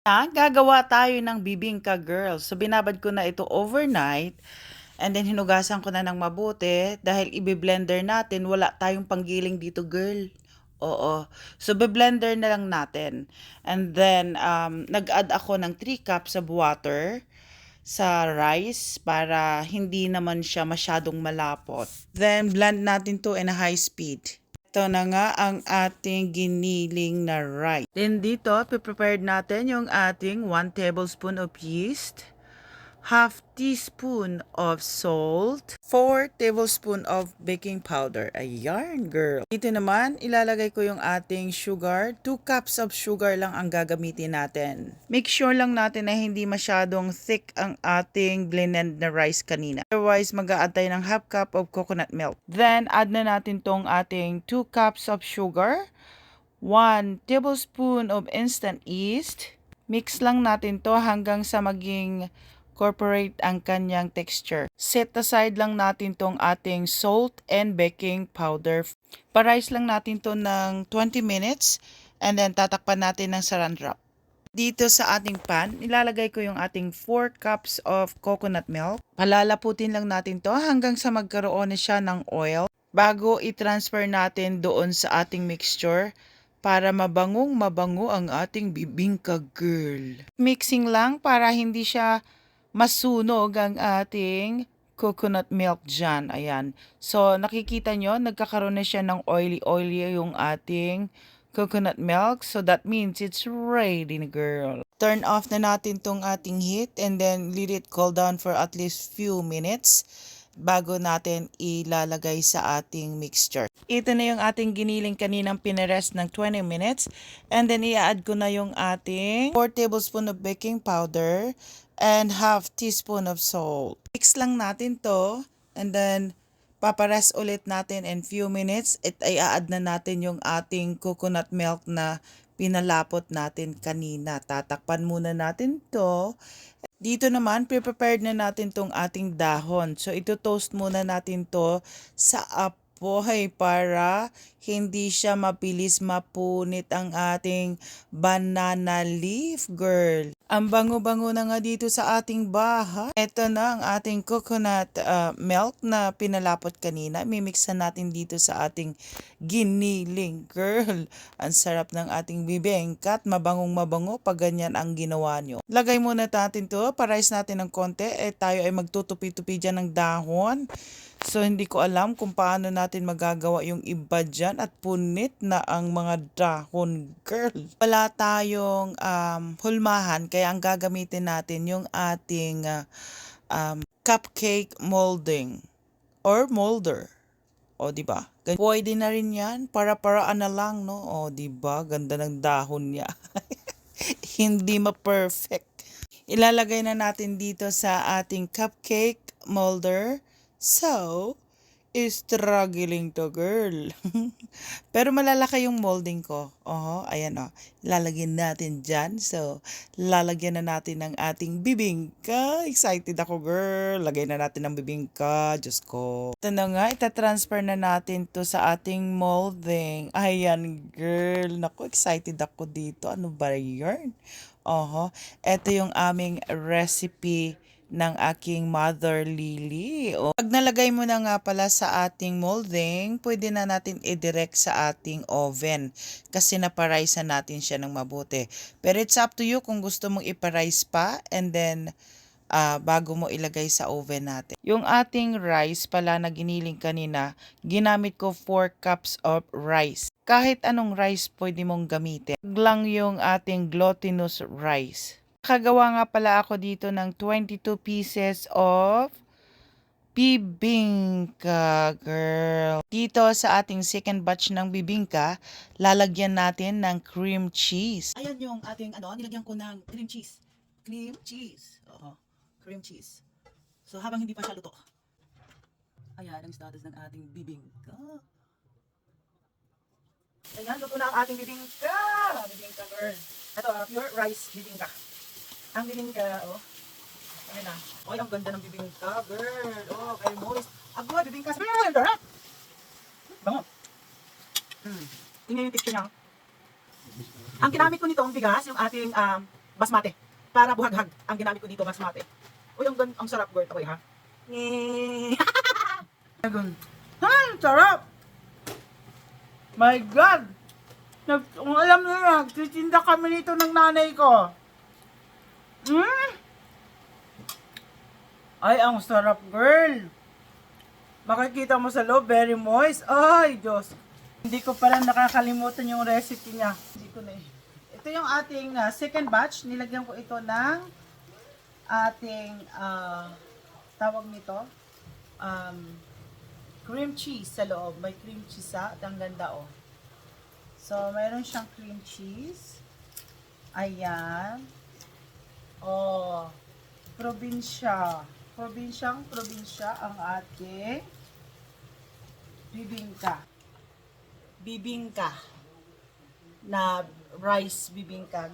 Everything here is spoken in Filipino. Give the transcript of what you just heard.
Gagawa tayo ng bibingka girls. So, binabad ko na ito overnight and then hinugasan ko na ng mabuti dahil ibe-blender natin. Wala tayong panggiling dito, girl. Oo. So, be-blender na lang natin. And then, nag-add ako ng 3 cups of water sa rice para hindi naman siya masyadong malapot. Then, blend natin to in a high speed. Ito na nga ang ating giniling na rice. Then dito, prepared natin yung ating 1 tablespoon of yeast, half teaspoon of salt, 4 tablespoon of baking powder. Ayan, girl. Dito naman, ilalagay ko yung ating sugar. 2 cups of sugar lang ang gagamitin natin. Make sure lang natin na hindi masyadong thick ang ating blended na rice kanina. Otherwise, mag-a-add tayo ng half cup of coconut milk. Then, add na natin tong ating 2 cups of sugar, 1 tablespoon of instant yeast. Mix lang natin to hanggang sa maging incorporate ang kanyang texture. Set aside lang natin tong ating salt and baking powder. Pa-rice lang natin to ng 20 minutes and then tatakpan natin ng saran wrap. Dito sa ating pan, ilalagay ko yung ating 4 cups of coconut milk. Palalaputin lang natin to hanggang sa magkaroon na siya ng oil bago i-transfer natin doon sa ating mixture para mabangong mabango ang ating bibingka girl. Mixing lang para hindi siya masunog ang ating coconut milk dyan. Ayan. So, nakikita nyo, nagkakaroon na siya ng oily-oily yung ating coconut milk. So, that means it's ready na, girl. Turn off na natin tong ating heat and then let it cool down for at least few minutes bago natin ilalagay sa ating mixture. Ito na yung ating giniling kaninang pinarest ng 20 minutes. And then, i-add ko na yung ating 4 tablespoon of baking powder and half teaspoon of salt. Mix lang natin to and then papares ulit natin in few minutes. I-add na natin yung ating coconut milk na pinalapot natin kanina. Tatakpan muna natin to. Dito naman, pre-prepared na natin tong ating dahon. So, ito toast muna natin to sa apoy para hindi siya mabilis mapunit ang ating banana leaf, girl. Ang bango-bango na nga dito sa ating bahay. Ito na ang ating coconut milk na pinalapot kanina. Mimixan natin dito sa ating giniling, girl. Ang sarap ng ating bibingka at mabangong mabango pag ganyan ang ginawa nyo. Lagay muna natin to, pa-rice natin ng konti. Tayo ay magtutupi-tupi dyan ng dahon. So, hindi ko alam kung paano natin magagawa yung iba dyan at punit na ang mga dahon, girl. Wala tayong hulmahan, kaya ang gagamitin natin yung ating cupcake molding or molder. O, di ba? Pwede na rin yan. Para-paraan na lang, no? O, di ba? Ganda ng dahon niya. Hindi ma-perfect. Ilalagay na natin dito sa ating cupcake molder. So, struggling to, girl. Pero malalaki yung molding ko. Ayan o. Lalagyan natin dyan. So, lalagyan na natin ng ating bibingka. Excited ako, girl. Lagay na natin ng bibingka. Diyos ko. Ito na nga, itatransfer na natin to sa ating molding. Ayan, girl. Naku, excited ako dito. Ano ba yun? Ito yung aming recipe ng aking mother Lily. Pag nalagay mo na nga pala sa ating molding, pwede na natin i-direct sa ating oven kasi naparice natin siya ng mabuti. Pero it's up to you kung gusto mong iparice pa and then bago mo ilagay sa oven natin. Yung ating rice pala na giniling kanina, ginamit ko 4 cups of rice. Kahit anong rice pwede mong gamitin. Lang yung ating glutinous rice. Nakagawa nga pala ako dito ng 22 pieces of bibingka, girl. Dito sa ating second batch ng bibingka, lalagyan natin ng cream cheese. Ayan yung ating nilagyan ko ng cream cheese. Cream cheese. Cream cheese. So habang hindi pa siya luto. Ayan ang status ng ating bibingka. Ayan, luto na ang ating bibingka. Bibingka, girl. Ito, pure rice bibingka. Ang bibingka, Ayan na. Ang ganda ng bibingka, girl. Very moist. Agwa, bibingka. Sarap! Bango. Tingnan yung texture niya. Ang ginamit ko nito, ang bigas, yung ating basmati. Para buhaghag ang ginamit ko dito, basmati. Uy, ang sarap, girl. Akoy, ha? Ayun. Ay, sarap! My God! Kung alam nyo na, nagtitinda kami nito ng nanay ko. Ay, ang sarap, girl. Makikita mo sa loob, very moist. Ay, Diyos. Hindi ko parang nakakalimutan yung recipe niya. Hindi ko na eh. Ito yung ating second batch. Nilagyan ko ito ng ating, tawag nito, cream cheese sa loob. May cream cheese at ang ganda oh. So, mayroon siyang cream cheese. Ayan. Oh, probinsya. Probinsya ang ating bibingka. Bibingka na rice bibingka.